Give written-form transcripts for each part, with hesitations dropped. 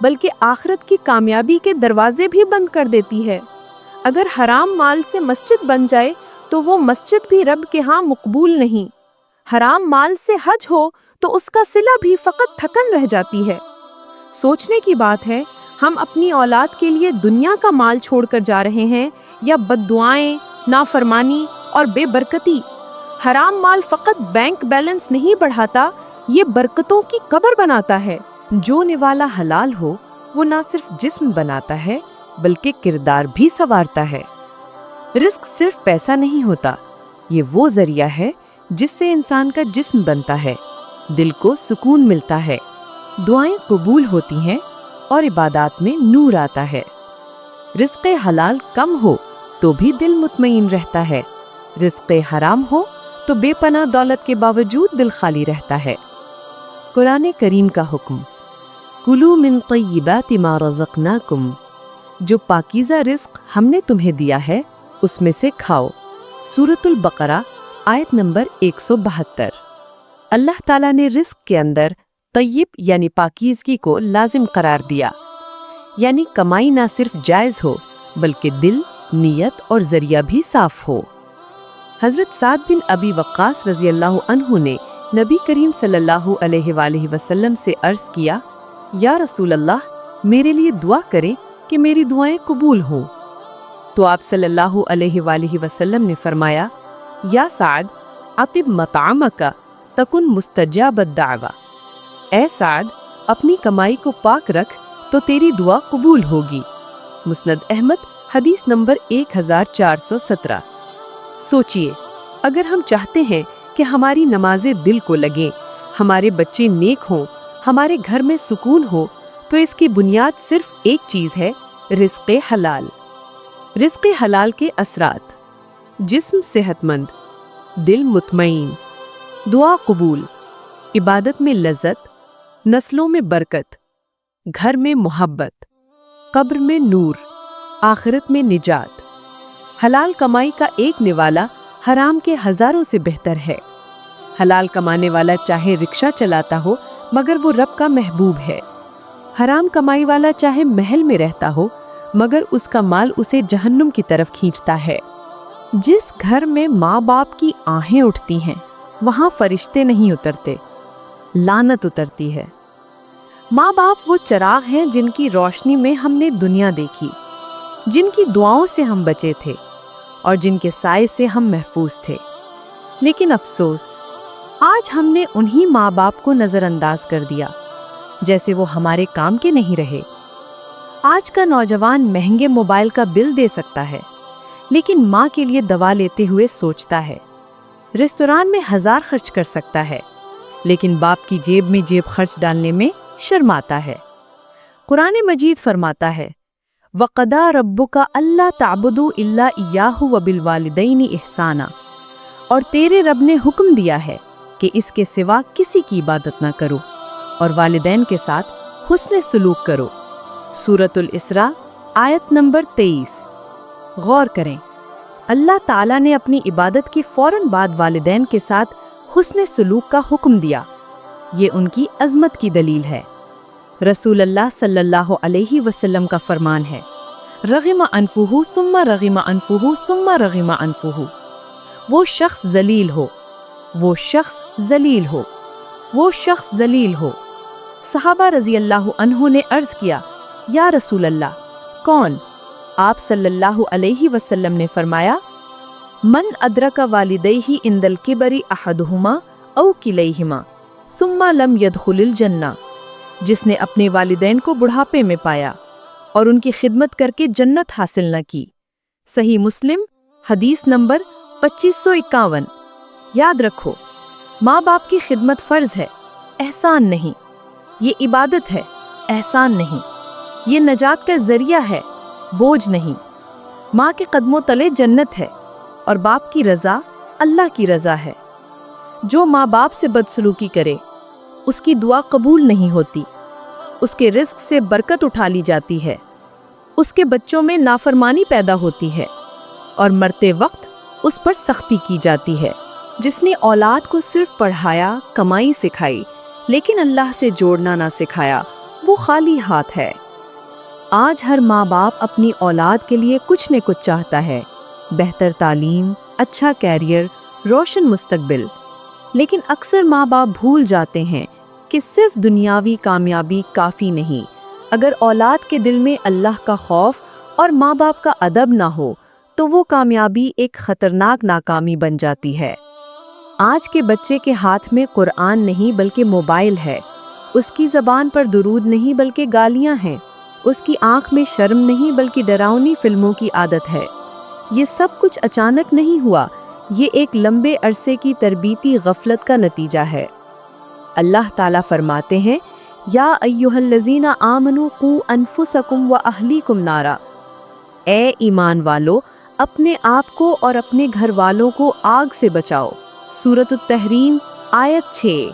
بلکہ آخرت کی کامیابی کے دروازے بھی بند کر دیتی ہے۔ اگر حرام مال سے مسجد بن جائے تو وہ مسجد بھی رب کے ہاں مقبول نہیں۔ حرام مال سے حج ہو تو اس کا صلہ بھی فقط تھکن رہ جاتی ہے۔ سوچنے کی بات ہے، ہم اپنی اولاد کے لیے دنیا کا مال چھوڑ کر جا رہے ہیں یا بد دعائیں، نافرمانی اور بے برکتی۔ حرام مال فقط بینک بیلنس نہیں بڑھاتا، یہ برکتوں کی قبر بناتا ہے۔ جو نوالا حلال ہو وہ نہ صرف جسم بناتا ہے بلکہ کردار بھی سنوارتا ہے۔ رزق صرف پیسہ نہیں ہوتا، یہ وہ ذریعہ ہے جس سے انسان کا جسم بنتا ہے، دل کو سکون ملتا ہے، دعائیں قبول ہوتی ہیں اور عبادات میں نور آتا ہے۔ رزق حلال کم ہو تو بھی دل مطمئن رہتا ہے، رزق حرام ہو تو بے پناہ دولت کے باوجود دل خالی رہتا ہے۔ قرآن کریم کا حکم، کلوا من طیبات ما رزقناکم، جو پاکیزہ رزق ہم نے تمہیں دیا ہے اس میں سے کھاؤ۔ سورۃ البقرہ آیت نمبر 172۔ اللہ تعالیٰ نے رزق کے اندر طیب یعنی پاکیزگی کو لازم قرار دیا، یعنی کمائی نہ صرف جائز ہو بلکہ دل، نیت اور ذریعہ بھی صاف ہو۔ حضرت سعد بن ابی وقاص رضی اللہ عنہ نے نبی کریم صلی اللہ علیہ وآلہ وسلم سے عرض کیا، یا رسول اللہ، میرے لیے دعا کریں کہ میری دعائیں قبول ہوں۔ تو آپ صلی اللہ علیہ وآلہ وسلم نے فرمایا، یا سعد، اطب مطعمک تکن مستجاب الدعوہ، اے سعد، اپنی کمائی کو پاک رکھ تو تیری دعا قبول ہوگی۔ مسند احمد حدیث نمبر 1417۔ سوچئے، اگر ہم چاہتے ہیں کہ ہماری نمازیں دل کو لگیں، ہمارے بچے نیک ہوں، ہمارے گھر میں سکون ہو، تو اس کی بنیاد صرف ایک چیز ہے، رزق حلال۔ رزق حلال کے اثرات: جسم صحت مند، دل مطمئن، دعا قبول، عبادت میں لذت، نسلوں میں برکت، گھر میں محبت، قبر میں نور، آخرت میں نجات۔ حلال کمائی کا ایک نوالا حرام کے ہزاروں سے بہتر ہے۔ حلال کمانے والا چاہے رکشہ چلاتا ہو مگر وہ رب کا محبوب ہے۔ حرام کمائی والا چاہے محل میں رہتا ہو مگر اس کا مال اسے جہنم کی طرف کھینچتا ہے۔ جس گھر میں ماں باپ کی آہیں اٹھتی ہیں وہاں فرشتے نہیں اترتے، لعنت اترتی ہے۔ ماں باپ وہ چراغ ہیں جن کی روشنی میں ہم نے دنیا دیکھی، جن کی دعاؤں سے ہم بچے تھے اور جن کے سائے سے ہم محفوظ تھے۔ لیکن افسوس، آج ہم نے انہی ماں باپ کو نظر انداز کر دیا جیسے وہ ہمارے کام کے نہیں رہے۔ آج کا نوجوان مہنگے موبائل کا بل دے سکتا ہے لیکن ماں کے لیے دوا لیتے ہوئے سوچتا ہے۔ ریستوران میں 1000 خرچ کر سکتا ہے لیکن باپ کی جیب میں جیب خرچ ڈالنے میں شرماتا ہے۔ قرآن مجید فرماتا ہے، وَقَضَىٰ رَبُّكَ أَلَّا تَعْبُدُوا إِلَّا إِيَّاهُ وَبِالْوَالِدَيْنِ إِحْسَانًا، اور تیرے رب نے حکم دیا ہے کہ اس کے سوا کسی کی عبادت نہ کرو اور والدین کے ساتھ حسن سلوک کرو۔ سورۃ الاسراء آیت نمبر 23۔ غور کریں، اللہ تعالیٰ نے اپنی عبادت کے فوراً بعد والدین کے ساتھ حسن سلوک کا حکم دیا۔ یہ ان کی عظمت کی دلیل ہے۔ رسول اللہ صلی اللہ علیہ وسلم کا فرمان ہے، رغم انفہ ثم رغم انفہ ثم رغم انفہ، وہ شخص ذلیل ہو، وہ شخص ذلیل ہو، وہ شخص ذلیل ہو۔ صحابہ رضی اللہ عنہ نے عرض کیا، یا رسول اللہ، کون؟ آپ صلی اللہ علیہ وسلم نے فرمایا، من ادرک والدیہ عند الکبر احدہما او کلیہما ثم لم يدخل الجنہ، جس نے اپنے والدین کو بڑھاپے میں پایا اور ان کی خدمت کر کے جنت حاصل نہ کی۔ صحیح مسلم حدیث نمبر 2551۔ یاد رکھو، ماں باپ کی خدمت فرض ہے، احسان نہیں۔ یہ عبادت ہے، احسان نہیں۔ یہ نجات کا ذریعہ ہے، بوجھ نہیں۔ ماں کے قدموں تلے جنت ہے اور باپ کی رضا اللہ کی رضا ہے۔ جو ماں باپ سے بدسلوکی کرے اس کی دعا قبول نہیں ہوتی، اس کے رزق سے برکت اٹھا لی جاتی ہے، اس کے بچوں میں نافرمانی پیدا ہوتی ہے اور مرتے وقت اس پر سختی کی جاتی ہے۔ جس نے اولاد کو صرف پڑھایا، کمائی سکھائی لیکن اللہ سے جوڑنا نہ سکھایا، وہ خالی ہاتھ ہے۔ آج ہر ماں باپ اپنی اولاد کے لیے کچھ نہ کچھ چاہتا ہے، بہتر تعلیم، اچھا کیریئر، روشن مستقبل، لیکن اکثر ماں باپ بھول جاتے ہیں کہ صرف دنیاوی کامیابی کافی نہیں۔ اگر اولاد کے دل میں اللہ کا خوف اور ماں باپ کا ادب نہ ہو تو وہ کامیابی ایک خطرناک ناکامی بن جاتی ہے۔ آج کے بچے کے ہاتھ میں قرآن نہیں بلکہ موبائل ہے، اس کی زبان پر درود نہیں بلکہ گالیاں ہیں، اس کی آنکھ میں شرم نہیں بلکہ ڈراؤنی فلموں کی عادت ہے۔ یہ سب کچھ اچانک نہیں ہوا، یہ ایک لمبے عرصے کی تربیتی غفلت کا نتیجہ ہے۔ اللہ تعالیٰ فرماتے ہیں، یا ایھا الذین آمنوا قوا انفسکم واہلیکم نارا، اے ایمان والو اپنے آپ کو اور اپنے گھر والوں کو آگ سے بچاؤ۔ سورۃ التحریم آیت 6۔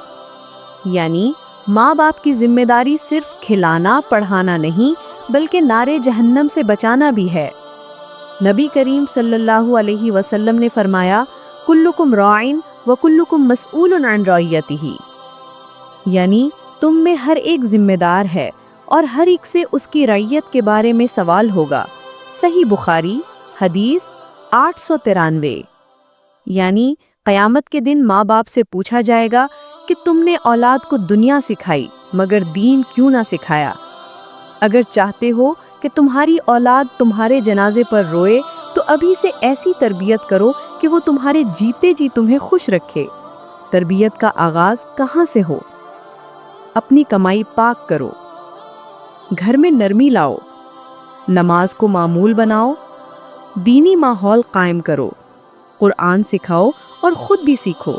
یعنی ماں باپ کی ذمہ داری صرف کھلانا پڑھانا نہیں بلکہ نارے جہنم سے بچانا بھی ہے۔ نبی کریم صلی اللہ علیہ وسلم نے فرمایا، کلکم راعٍ وکلکم مسئول عن رعیتہ، یعنی تم میں ہر ایک ذمہ دار ہے اور ہر ایک سے اس کی رعیت کے بارے میں سوال ہوگا۔ صحیح بخاری حدیث 893۔ یعنی قیامت کے دن ماں باپ سے پوچھا جائے گا کہ تم نے اولاد کو دنیا سکھائی مگر دین کیوں نہ سکھایا؟ اگر چاہتے ہو کہ تمہاری اولاد تمہارے جنازے پر روئے تو ابھی سے ایسی تربیت کرو کہ وہ تمہارے جیتے جی تمہیں خوش رکھے۔ تربیت کا آغاز کہاں سے ہو؟ اپنی کمائی پاک کرو، گھر میں نرمی لاؤ، نماز کو معمول بناؤ، دینی ماحول قائم کرو، قرآن سکھاؤ اور خود بھی سیکھو۔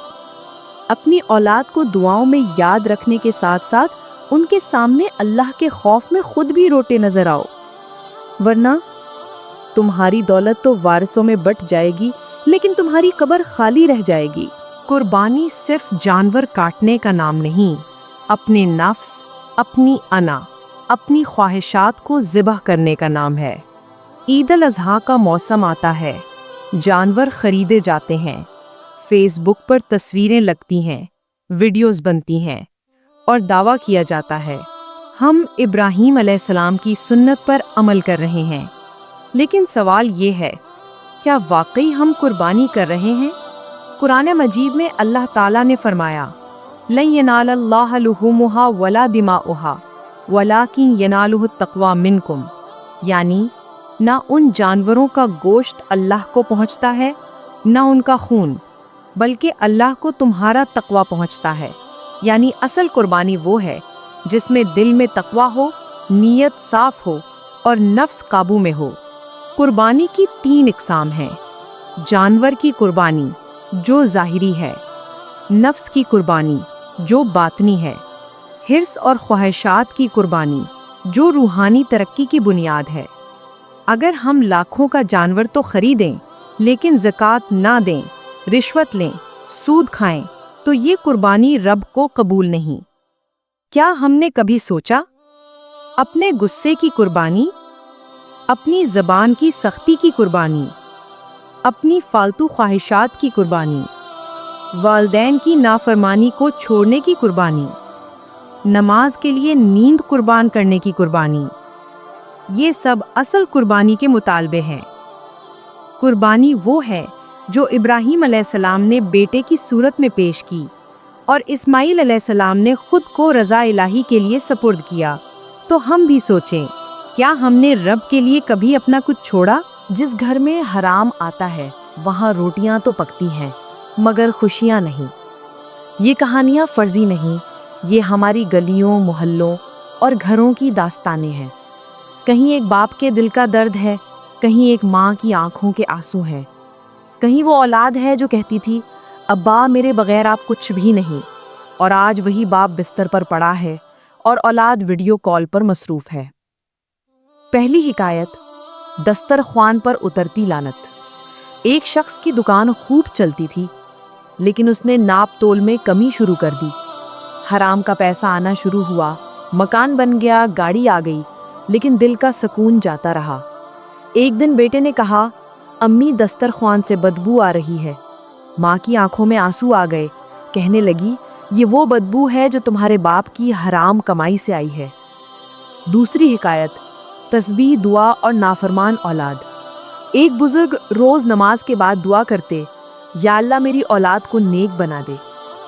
اپنی اولاد کو دعاؤں میں یاد رکھنے کے ساتھ ساتھ ان کے سامنے اللہ کے خوف میں خود بھی روتے نظر آؤ، ورنہ تمہاری دولت تو وارثوں میں بٹ جائے گی لیکن تمہاری قبر خالی رہ جائے گی۔ قربانی صرف جانور کاٹنے کا نام نہیں، اپنے نفس، اپنی انا، اپنی خواہشات کو ذبح کرنے کا نام ہے۔ عید الاضحیٰ کا موسم آتا ہے، جانور خریدے جاتے ہیں، فیس بک پر تصویریں لگتی ہیں، ویڈیوز بنتی ہیں اور دعویٰ کیا جاتا ہے ہم ابراہیم علیہ السلام کی سنت پر عمل کر رہے ہیں۔ لیکن سوال یہ ہے، کیا واقعی ہم قربانی کر رہے ہیں؟ قرآن مجید میں اللہ تعالیٰ نے فرمایا، لن ینال اللہ لحومھا ولا دماؤھا ولکن ینالہ التقوی منکم، یعنی نہ ان جانوروں کا گوشت اللہ کو پہنچتا ہے نہ ان کا خون، بلکہ اللہ کو تمہارا تقوی پہنچتا ہے۔ یعنی اصل قربانی وہ ہے جس میں دل میں تقوی ہو، نیت صاف ہو اور نفس قابو میں ہو۔ قربانی کی 3 اقسام ہیں: جانور کی قربانی جو ظاہری ہے، نفس کی قربانی جو باطنی ہے، حرص اور خواہشات کی قربانی جو روحانی ترقی کی بنیاد ہے۔ اگر ہم لاکھوں کا جانور تو خریدیں لیکن زکوٰۃ نہ دیں، رشوت لیں، سود کھائیں تو یہ قربانی رب کو قبول نہیں۔ کیا ہم نے کبھی سوچا، اپنے غصے کی قربانی، اپنی زبان کی سختی کی قربانی، اپنی فالتو خواہشات کی قربانی، والدین کی نافرمانی کو چھوڑنے کی قربانی، نماز کے لیے نیند قربان کرنے کی قربانی، یہ سب اصل قربانی کے مطالبے ہیں۔ قربانی وہ ہے جو ابراہیم علیہ السلام نے بیٹے کی صورت میں پیش کی اور اسماعیل علیہ السلام نے خود کو رضا الہی کے لیے سپرد کیا۔ تو ہم بھی سوچیں، کیا ہم نے رب کے لیے کبھی اپنا کچھ چھوڑا؟ جس گھر میں حرام آتا ہے وہاں روٹیاں تو پکتی ہیں مگر خوشیاں نہیں۔ یہ کہانیاں فرضی نہیں، یہ ہماری گلیوں، محلوں اور گھروں کی داستانیں ہیں۔ کہیں ایک باپ کے دل کا درد ہے، کہیں ایک ماں کی آنکھوں کے آنسو ہیں، کہیں وہ اولاد ہے جو کہتی تھی ابا میرے بغیر آپ کچھ بھی نہیں، اور آج وہی باپ بستر پر پڑا ہے اور اولاد ویڈیو کال پر مصروف ہے۔ پہلی حکایت، دسترخوان پر اترتی لعنت۔ ایک شخص کی دکان خوب چلتی تھی لیکن اس نے ناپ تول میں کمی شروع کر دی۔ حرام کا پیسہ آنا شروع ہوا، مکان بن گیا، گاڑی آ گئی، لیکن دل کا سکون جاتا رہا۔ ایک دن بیٹے نے کہا، امی دسترخوان سے بدبو آ رہی ہے۔ ماں کی آنکھوں میں آنسو آ گئے، کہنے لگی یہ وہ بدبو ہے جو تمہارے باپ کی حرام کمائی سے آئی ہے۔ دوسری حکایت، تسبیح، دعا اور نافرمان اولاد۔ ایک بزرگ روز نماز کے بعد دعا کرتے، یا اللہ میری اولاد کو نیک بنا دے۔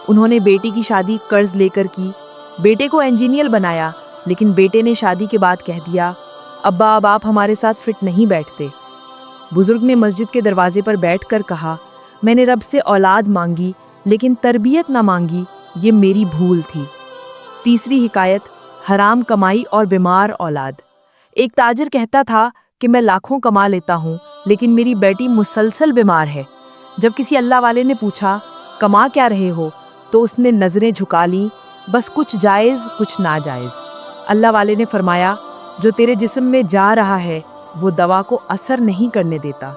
انہوں نے بیٹی کی شادی قرض لے کر کی، بیٹے کو انجینئر بنایا، لیکن بیٹے نے شادی کے بعد کہہ دیا، ابا اب آپ ہمارے ساتھ فٹ نہیں بیٹھتے۔ بزرگ نے مسجد کے دروازے پر بیٹھ کر کہا، میں نے رب سے اولاد مانگی لیکن تربیت نہ مانگی، یہ میری بھول تھی۔ تیسری حکایت، حرام کمائی اور بیمار اولاد۔ ایک تاجر کہتا تھا کہ میں لاکھوں کما لیتا ہوں لیکن میری بیٹی مسلسل بیمار ہے۔ جب کسی اللہ والے نے پوچھا کما کیا رہے ہو تو اس نے نظریں جھکا لیں، بس کچھ جائز کچھ ناجائز۔ اللہ والے نے فرمایا، جو تیرے جسم میں جا رہا ہے وہ دوا کو اثر نہیں کرنے دیتا۔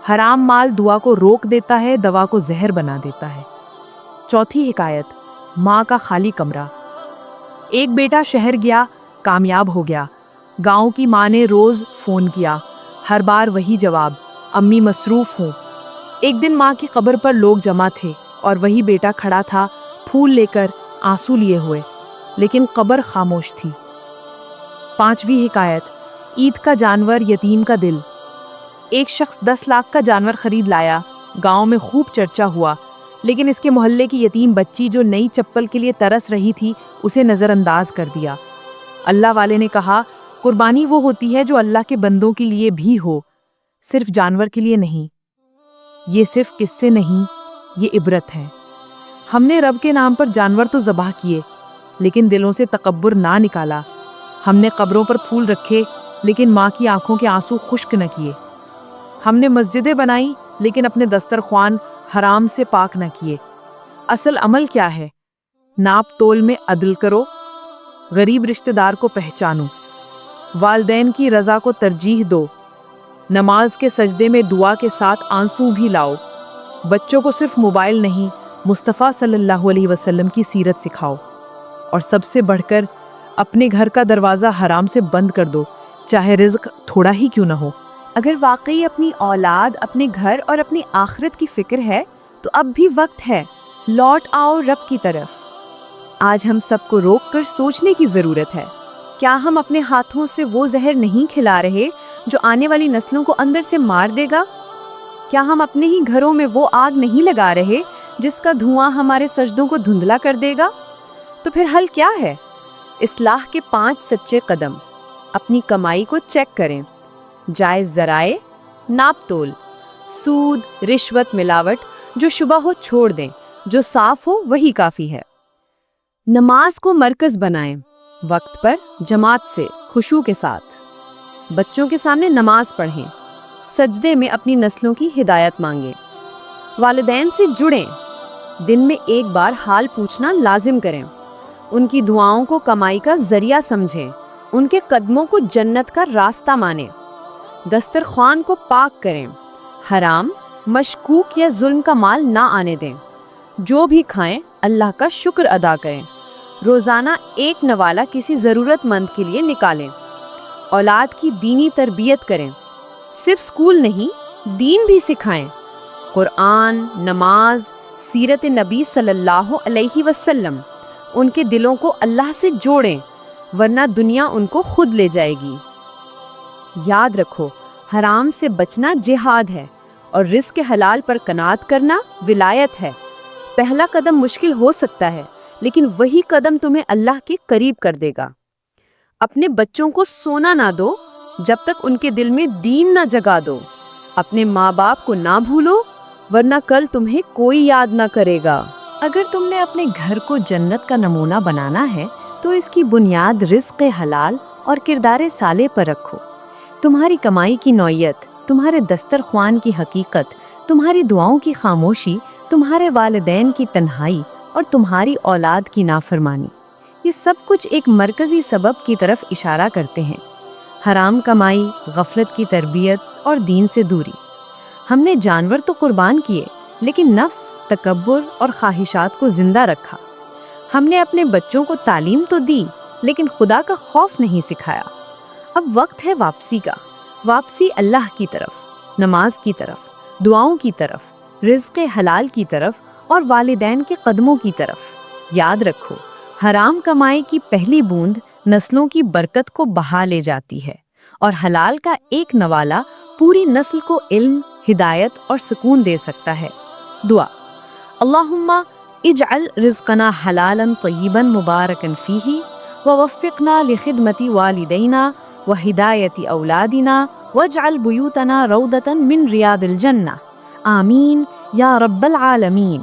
حرام مال دعا کو روک دیتا ہے، دوا کو زہر بنا دیتا ہے۔ چوتھی حکایت، ماں کا خالی کمرہ۔ ایک بیٹا شہر گیا، کامیاب ہو گیا۔ گاؤں کی ماں نے روز فون کیا، ہر بار وہی جواب، امی مصروف ہوں۔ ایک دن ماں کی قبر پر لوگ جمع تھے اور وہی بیٹا کھڑا تھا، پھول لے کر، آنسو لیے ہوئے، لیکن قبر خاموش تھی۔ پانچویں حکایت، عید کا جانور یتیم کا دل۔ ایک شخص 10 لاکھ کا جانور خرید لایا، گاؤں میں خوب چرچا ہوا، لیکن اس کے محلے کی یتیم بچی جو نئی چپل کے لیے ترس رہی تھی اسے نظر انداز کر دیا۔ اللہ والے نے کہا، قربانی وہ ہوتی ہے جو اللہ کے بندوں کے لیے بھی ہو، صرف جانور کے لیے نہیں۔ یہ صرف قصے نہیں، یہ عبرت ہے۔ ہم نے رب کے نام پر جانور تو ذبح کیے لیکن دلوں سے تکبر نہ نکالا۔ ہم نے قبروں پر پھول رکھے لیکن ماں کی آنکھوں کے آنسو خشک نہ کیے۔ ہم نے مسجدیں بنائیں لیکن اپنے دسترخوان حرام سے پاک نہ کیے۔ اصل عمل کیا ہے؟ ناپ تول میں عدل کرو، غریب رشتہ دار کو پہچانو، والدین کی رضا کو ترجیح دو، نماز کے سجدے میں دعا کے ساتھ آنسو بھی لاؤ، بچوں کو صرف موبائل نہیں مصطفیٰ صلی اللہ علیہ وسلم کی سیرت سکھاؤ، اور سب سے بڑھ کر اپنے گھر کا دروازہ حرام سے بند کر دو، چاہے رزق تھوڑا ہی کیوں نہ ہو۔ اگر واقعی اپنی اولاد، اپنے گھر اور اپنی آخرت کی فکر ہے تو اب بھی وقت ہے، لوٹ آؤ رب کی طرف۔ آج ہم سب کو روک کر سوچنے کی ضرورت ہے، کیا ہم اپنے ہاتھوں سے وہ زہر نہیں کھلا رہے جو آنے والی نسلوں کو اندر سے مار دے گا؟ کیا ہم اپنے ہی گھروں میں وہ آگ نہیں لگا رہے جس کا دھواں ہمارے سجدوں کو دھندلا کر دے گا؟ تو پھر حل کیا ہے؟ اصلاح کے 5 سچے قدم۔ اپنی کمائی کو چیک کریں، جائز ذرائع، ناپ تول، سود، رشوت، ملاوٹ، جو شبہ ہو چھوڑ دیں، جو صاف ہو وہی کافی ہے۔ نماز کو مرکز بنائیں، وقت پر، جماعت سے، خشوع کے ساتھ۔ بچوں کے سامنے نماز پڑھیں، سجدے میں اپنی نسلوں کی ہدایت مانگیں۔ والدین سے جڑیں، دن میں ایک بار حال پوچھنا لازم کریں۔ ان کی دعاؤں کو کمائی کا ذریعہ سمجھیں، ان کے قدموں کو جنت کا راستہ مانیں۔ دسترخوان کو پاک کریں، حرام، مشکوک یا ظلم کا مال نہ آنے دیں۔ جو بھی کھائیں اللہ کا شکر ادا کریں۔ روزانہ ایک نوالہ کسی ضرورت مند کے لیے نکالیں۔ اولاد کی دینی تربیت کریں، صرف اسکول نہیں، دین بھی سکھائیں۔ قرآن، نماز، سیرت نبی صلی اللہ علیہ وسلم، ان کے دلوں کو اللہ سے جوڑیں، ورنہ دنیا ان کو خود لے جائے گی۔ یاد رکھو، حرام سے بچنا جہاد ہے اور رزق حلال پر قناعت کرنا ولایت ہے۔ پہلا قدم مشکل ہو سکتا ہے لیکن وہی قدم تمہیں اللہ کے قریب کر دے گا۔ اپنے بچوں کو سونا نہ دو جب تک ان کے دل میں دین نہ جگا دو۔ اپنے ماں باپ کو نہ بھولو ورنہ کل تمہیں کوئی یاد نہ کرے گا۔ اگر تم نے اپنے گھر کو جنت کا نمونہ بنانا ہے تو اس کی بنیاد رزق حلال اور کردار صالح پر رکھو۔ تمہاری کمائی کی نوعیت، تمہارے دسترخوان کی حقیقت، تمہاری دعاؤں کی خاموشی، تمہارے والدین کی تنہائی اور تمہاری اولاد کی نافرمانی، یہ سب کچھ ایک مرکزی سبب کی طرف اشارہ کرتے ہیں: حرام کمائی، غفلت کی تربیت اور دین سے دوری۔ ہم نے جانور تو قربان کیے لیکن نفس، تکبر اور خواہشات کو زندہ رکھا۔ ہم نے اپنے بچوں کو تعلیم تو دی لیکن خدا کا خوف نہیں سکھایا۔ اب وقت ہے واپسی کا، واپسی اللہ کی طرف، نماز کی طرف، دعاؤں کی طرف، رزق حلال کی طرف اور والدین کے قدموں کی طرف۔ یاد رکھو، حرام کمائی کی پہلی بوند نسلوں کی برکت کو بہا لے جاتی ہے، اور حلال کا ایک نوالا پوری نسل کو علم، ہدایت اور سکون دے سکتا ہے۔ دعا: اللہم اجعل رزقنا حلالا طیبا مبارکا فیہ، ووفقنا لخدمت والدینا وہدایت اولادنا، واجعل بیوتنا روضة من ریاض الجنہ، آمین یا رب العالمین۔